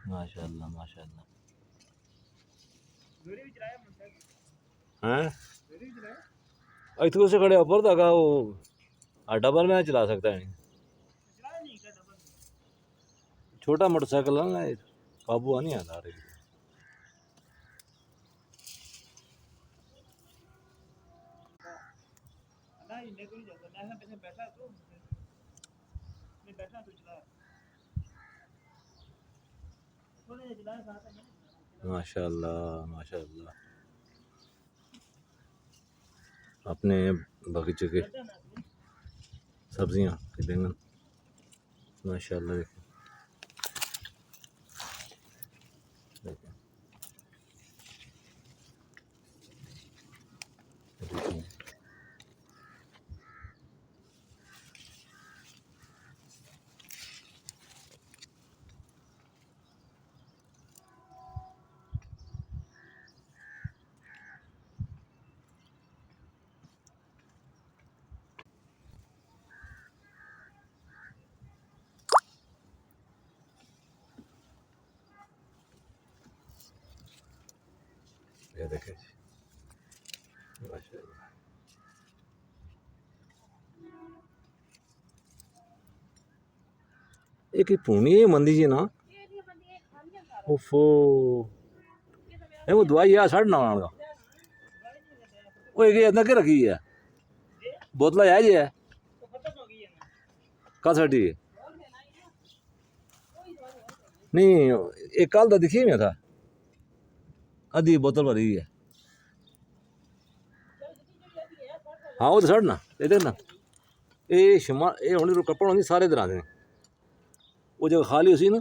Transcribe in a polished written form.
माशाल्लाह माशाल्लाह। हैं इतने से खड़े ऊपर तक वो डबल में चला सकता है। छोटा मोटरसाइकिल है ना, काबू नहीं आता। माशाल्लाह माशाल्लाह। अपने बगीचे के सब्जियां बैंगन माशाल्लाह। देखें देखें ये देखें माशाल्लाह। एक पूनी है मंदी जी ना ओफो वो दवाई है साढ़े 9 का वो एक इतना के रखी है बोतल है जी है कल साठी नहीं एक कल तो दिखी मैं था आधी बोतल भरी है। हाँ वो तो छड़ ना ये देख ना ये शमा ये होने कपड़ होनी सारे तरह के वो जगह खाली उसी ना